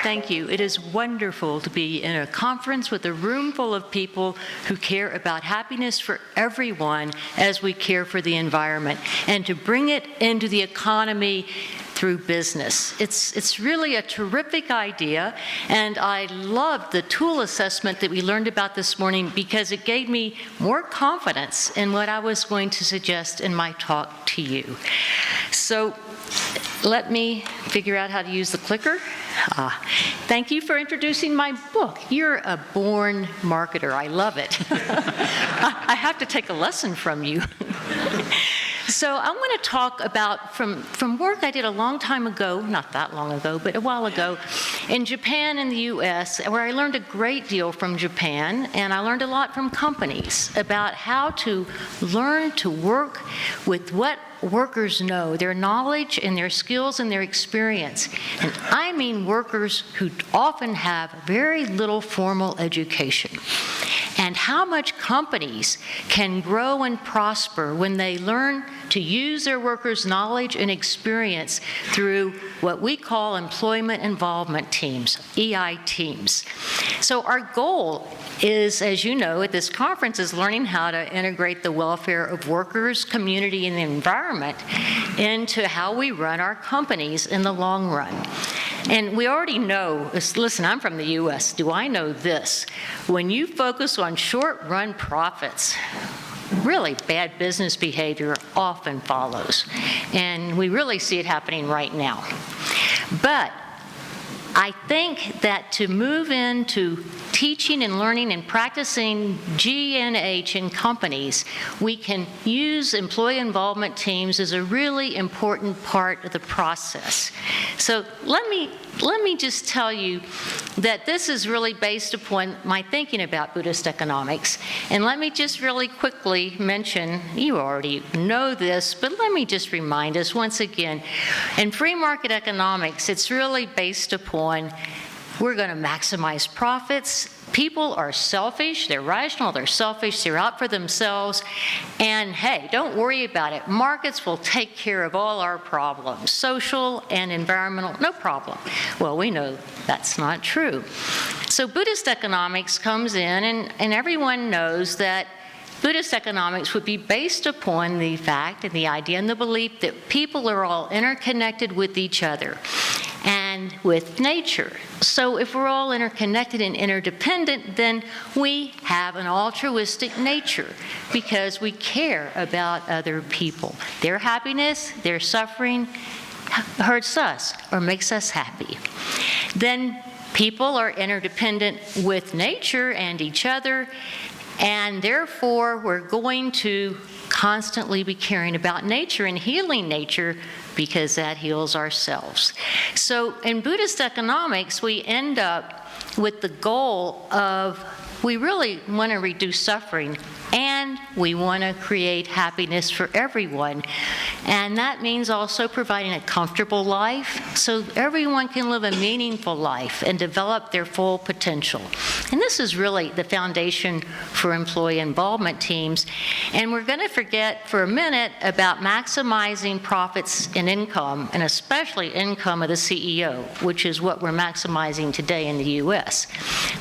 Thank you. It is wonderful to be in a conference with a room full of people who care about happiness for everyone as we care for the environment, and to bring it into the economy through business. It's really a terrific idea, and I loved the tool assessment that we learned about this morning because it gave me more confidence in what I was going to suggest in my talk to you. So let me figure out how to use the clicker. Thank you for introducing my book. You're a born marketer. I love it. I have to take a lesson from you. So I want to talk about from work I did a long time ago, not that long ago, but a while ago, in Japan and the US, where I learned a great deal from Japan, and I learned a lot from companies about how to learn to work with what workers know, their knowledge and their skills and their experience. And I mean workers who often have very little formal education. And how much companies can grow and prosper when they learn to use their workers' knowledge and experience through what we call employment involvement teams, EI teams. So our goal is, as you know, at this conference, is learning how to integrate the welfare of workers, community, and the environment into how we run our companies in the long run. And we already know, listen, I'm from the US, do I know this? When you focus on short-run profits, really bad business behavior often follows. And we really see it happening right now. But I think that to move into teaching and learning and practicing GNH in companies, we can use employee involvement teams as a really important part of the process. So let me just tell you that this is really based upon my thinking about Buddhist economics. And let me just really quickly mention, you already know this, but let me just remind us once again, in free market economics, it's really based upon we're going to maximize profits. People are selfish, they're rational, they're selfish, they're out for themselves. And hey, don't worry about it. Markets will take care of all our problems, social and environmental, no problem. Well, we know that's not true. So Buddhist economics comes in, and everyone knows that Buddhist economics would be based upon the fact and the idea and the belief that people are all interconnected with each other and with nature. So if we're all interconnected and interdependent, then we have an altruistic nature because we care about other people. Their happiness, their suffering hurts us or makes us happy. Then people are interdependent with nature and each other, and therefore we're going to constantly be caring about nature and healing nature because that heals ourselves. So in Buddhist economics, we end up with the goal of we really want to reduce suffering and we want to create happiness for everyone. And that means also providing a comfortable life so everyone can live a meaningful life and develop their full potential. And this is really the foundation for employee involvement teams. And we're going to forget for a minute about maximizing profits and income, and especially income of the CEO, which is what we're maximizing today in the US.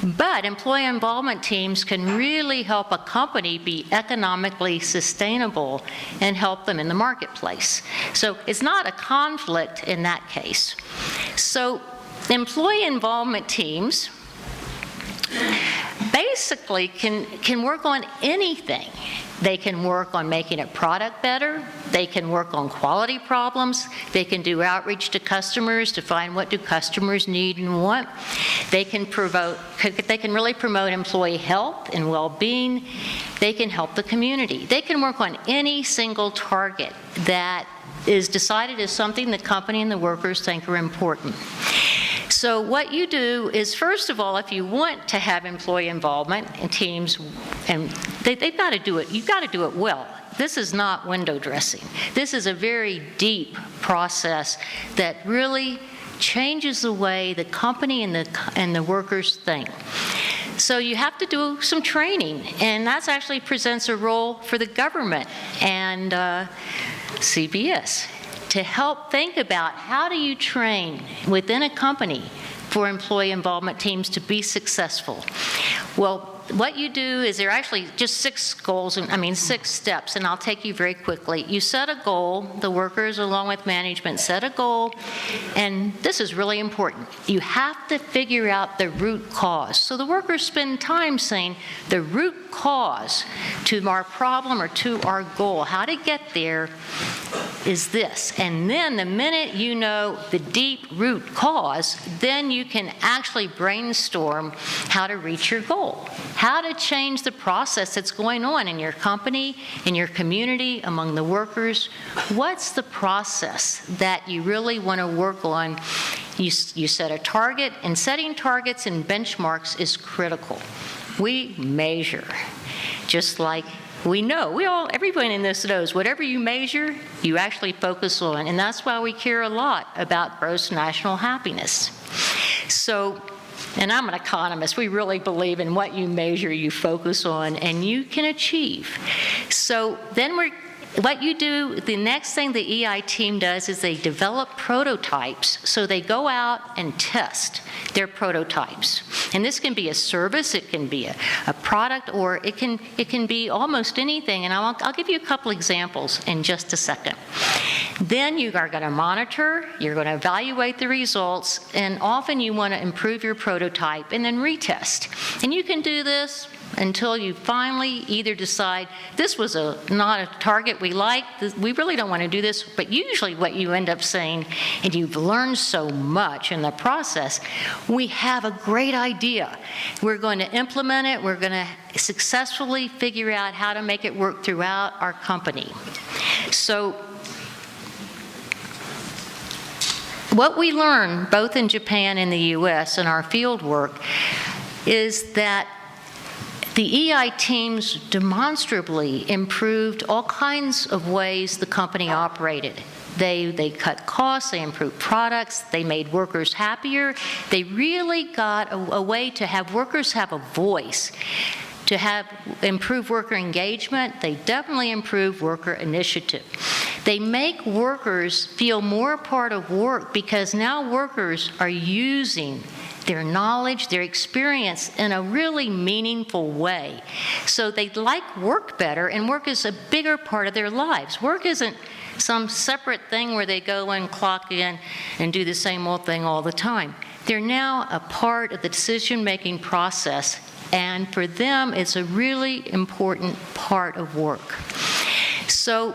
But employee involvement teams can really help a company be economically sustainable and help them in the marketplace. So it's not a conflict in that case. So employee involvement teams basically can work on anything. They can work on making a product better. They can work on quality problems. They can do outreach to customers to find what do customers need and want. They can really promote employee health and well-being. They can help the community. They can work on any single target that is decided as something the company and the workers think are important. So what you do is, first of all, if you want to have employee involvement in teams, and they've got to do it, you've got to do it well. This is not window dressing. This is a very deep process that really changes the way the company and the workers think. So you have to do some training, and that actually presents a role for the government and CBS to help think about how do you train within a company for employee involvement teams to be successful. Well, what you do is there are actually just 6 steps, and I'll take you very quickly. You set a goal, the workers along with management set a goal, and this is really important. You have to figure out the root cause. So the workers spend time saying the root cause to our problem or to our goal, how to get there is this. And then the minute you know the deep root cause, then you can actually brainstorm how to reach your goal, how to change the process that's going on in your company, in your community, among the workers. What's the process that you really want to work on? You set a target, and setting targets and benchmarks is critical. We measure, just like we know, everyone in this knows, whatever you measure, you actually focus on, and that's why we care a lot about gross national happiness. So, and I'm an economist, we really believe in what you measure, you focus on, and you can achieve. So then what you do, the next thing the EI team does is they develop prototypes. So they go out and test their prototypes. And this can be a service, it can be a product, or it can be almost anything. And I'll give you a couple examples in just a second. Then you are going to monitor, you're going to evaluate the results, and often you want to improve your prototype and then retest. And you can do this until you finally either decide this was not a target we like, we really don't want to do this, but usually what you end up saying, and you've learned so much in the process, we have a great idea. We're going to implement it, we're going to successfully figure out how to make it work throughout our company. So what we learn both in Japan and the US in our field work is that the EI teams demonstrably improved all kinds of ways the company operated. They cut costs, they improved products, they made workers happier. They really got a way to have workers have a voice, to have improved worker engagement. They definitely improved worker initiative. They make workers feel more a part of work because now workers are using their knowledge, their experience in a really meaningful way. So they like work better, and work is a bigger part of their lives. Work isn't some separate thing where they go and clock in and do the same old thing all the time. They're now a part of the decision-making process, and for them, it's a really important part of work. So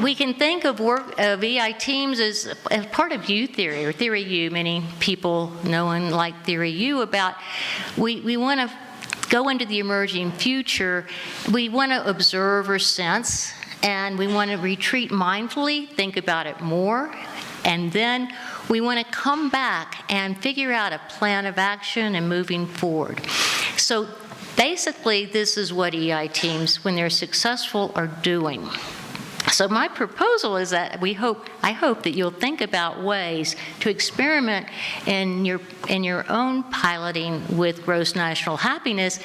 we can think of work of EI teams as part of U theory, or theory U. Many people know and like theory U about we want to go into the emerging future. We want to observe or sense, and we want to retreat mindfully, think about it more, and then we want to come back and figure out a plan of action and moving forward. So basically, this is what EI teams, when they're successful, are doing. So my proposal is that I hope that you'll think about ways to experiment in your own piloting with gross national happiness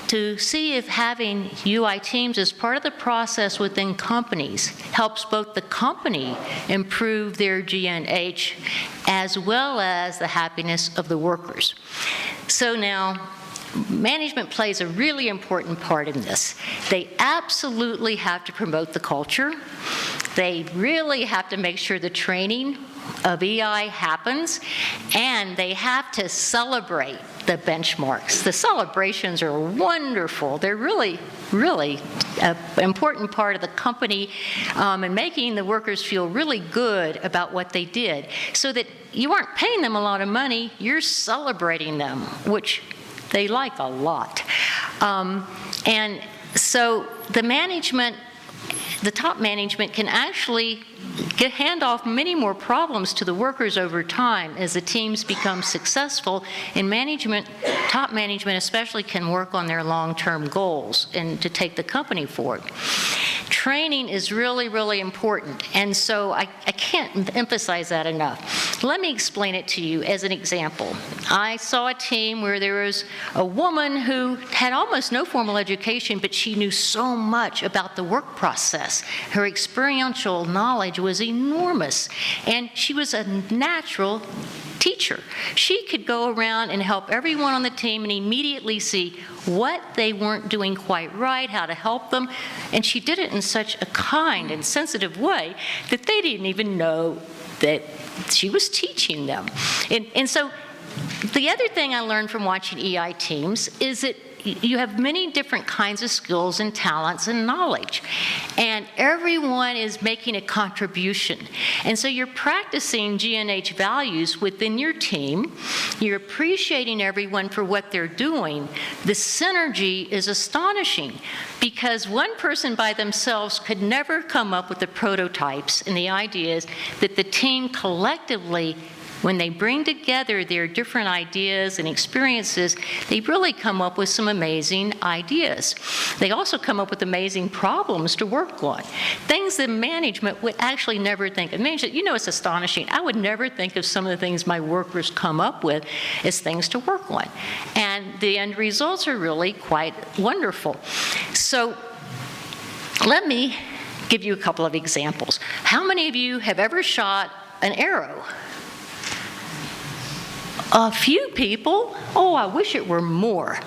to see if having UI teams as part of the process within companies helps both the company improve their GNH as well as the happiness of the workers. So now, management plays a really important part in this. They absolutely have to promote the culture. They really have to make sure the training of EI happens, and they have to celebrate the benchmarks. The celebrations are wonderful. They're really, really an important part of the company and making the workers feel really good about what they did, so that you aren't paying them a lot of money, you're celebrating them, which they like a lot. And so the top management can actually hand off many more problems to the workers over time as the teams become successful, and top management especially, can work on their long-term goals and to take the company forward. training is really, really important. And so I can't emphasize that enough. Let me explain it to you as an example. I saw a team where there was a woman who had almost no formal education, but she knew so much about the work process. Her experiential knowledge was enormous, and she was a natural teacher. She could go around and help everyone on the team and immediately see what they weren't doing quite right, how to help them, and she did it in such a kind and sensitive way that they didn't even know that she was teaching them. And so the other thing I learned from watching EI teams is that you have many different kinds of skills and talents and knowledge, and everyone is making a contribution. And so you're practicing GNH values within your team. You're appreciating everyone for what they're doing. The synergy is astonishing, because one person by themselves could never come up with the prototypes and the ideas that the team collectively, when they bring together their different ideas and experiences, they really come up with some amazing ideas. They also come up with amazing problems to work on, things that management would actually never think of. Management, it's astonishing. I would never think of some of the things my workers come up with as things to work on. And the end results are really quite wonderful. So let me give you a couple of examples. How many of you have ever shot an arrow? A few people. Oh, I wish it were more.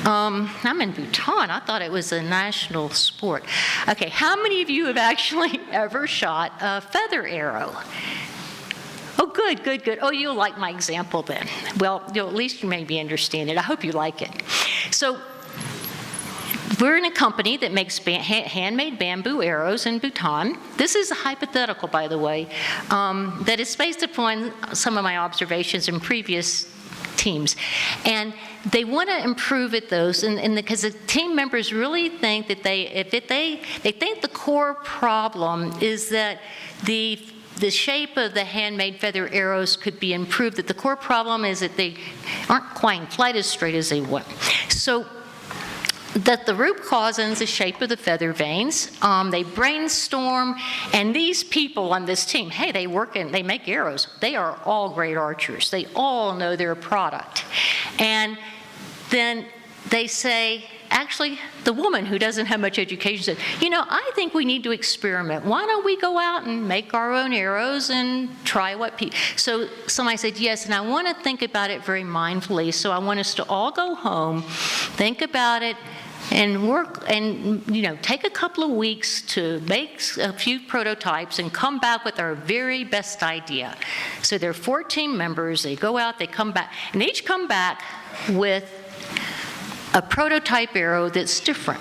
I'm in Bhutan. I thought it was a national sport. Okay, how many of you have actually ever shot a feather arrow? Oh, good, good, good. Oh, you'll like my example then. Well, at least you maybe understand it. I hope you like it. So we're in a company that makes handmade bamboo arrows in Bhutan. This is a hypothetical, by the way, that is based upon some of my observations in previous teams. And they want to improve at those, and because the team members really think that they think the core problem is that the shape of the handmade feather arrows could be improved, that the core problem is that they aren't quite as straight as they want. So that the root cause is the shape of the feather veins. They brainstorm, and these people on this team, hey, they make arrows. They are all great archers. They all know their product. And then they say, actually, the woman who doesn't have much education said, I think we need to experiment. Why don't we go out and make our own arrows and try what people... So somebody said, yes, and I want to think about it very mindfully. So I want us to all go home, think about it, and work, and take a couple of weeks to make a few prototypes and come back with our very best idea. So there are 14 members. They go out, they come back, and they each come back with a prototype arrow that's different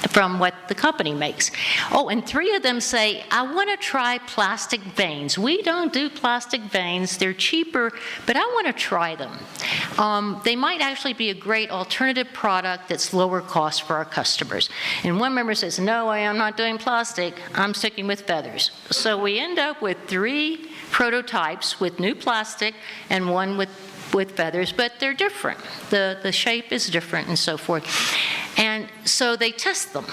from what the company makes. Oh, and 3 of them say, I want to try plastic veins. We don't do plastic veins. They're cheaper, but I want to try them. They might actually be a great alternative product that's lower cost for our customers. And one member says, no, I am not doing plastic. I'm sticking with feathers. So we end up with 3 prototypes with new plastic and 1 with feathers, but they're different. The shape is different and so forth. And so they test them.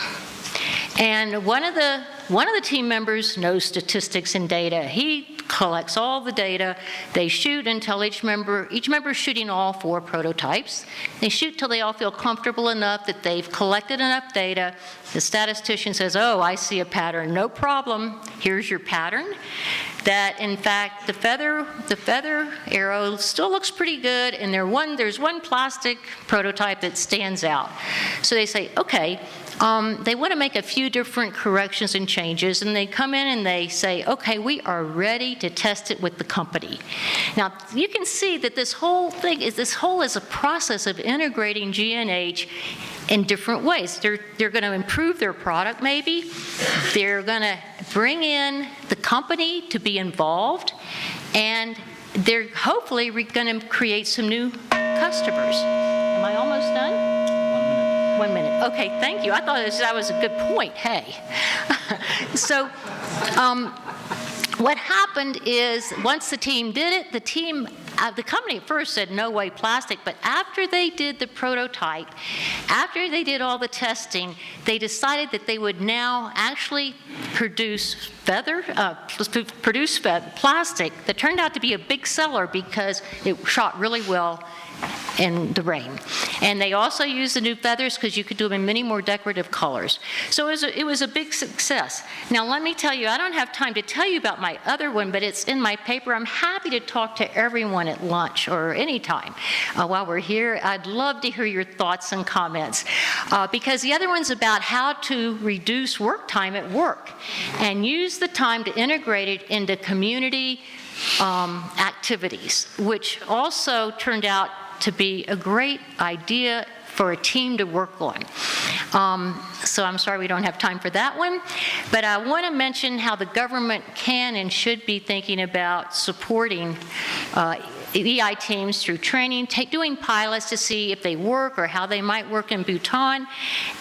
And one of the team members knows statistics and data. He collects all the data. They shoot until each member is shooting all 4 prototypes. They shoot till they all feel comfortable enough that they've collected enough data. The statistician says, oh, I see a pattern. No problem. Here's your pattern. That in fact the feather arrow still looks pretty good, and there's one plastic prototype that stands out. So they say, okay, they want to make a few different corrections and changes, and they come in and they say, okay, we are ready to test it with the company. Now you can see that this whole is a process of integrating GNH in different ways. They're going to improve their product maybe. They're going to bring in the company to be involved, and they're hopefully going to create some new customers. Am I almost done? 1 minute. Okay, thank you. I thought that was a good point. Hey. So what happened is once the team did it, the team the company at first said no way plastic, but after they did the prototype, after they did all the testing, they decided that they would now actually produce plastic that turned out to be a big seller because it shot really well in the rain. And they also used the new feathers because you could do them in many more decorative colors. So it was a big success. Now let me tell you, I don't have time to tell you about my other one, but it's in my paper. I'm happy to talk to everyone at lunch or any time while we're here. I'd love to hear your thoughts and comments because the other one's about how to reduce work time at work and use the time to integrate it into community activities, which also turned out to be a great idea for a team to work on. So I'm sorry we don't have time for that one, but I want to mention how the government can and should be thinking about supporting EI teams through training, doing pilots to see if they work or how they might work in Bhutan.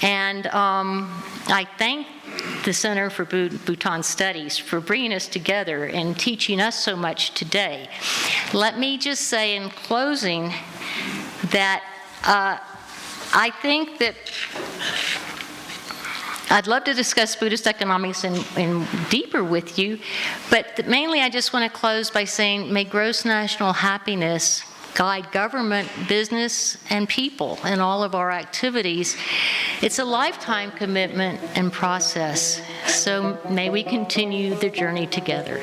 And I thank the Center for Bhutan Studies for bringing us together and teaching us so much today. Let me just say in closing that I think that I'd love to discuss Buddhist economics in deeper with you, but mainly I just want to close by saying, may gross national happiness guide government, business, and people in all of our activities. It's a lifetime commitment and process, so may we continue the journey together.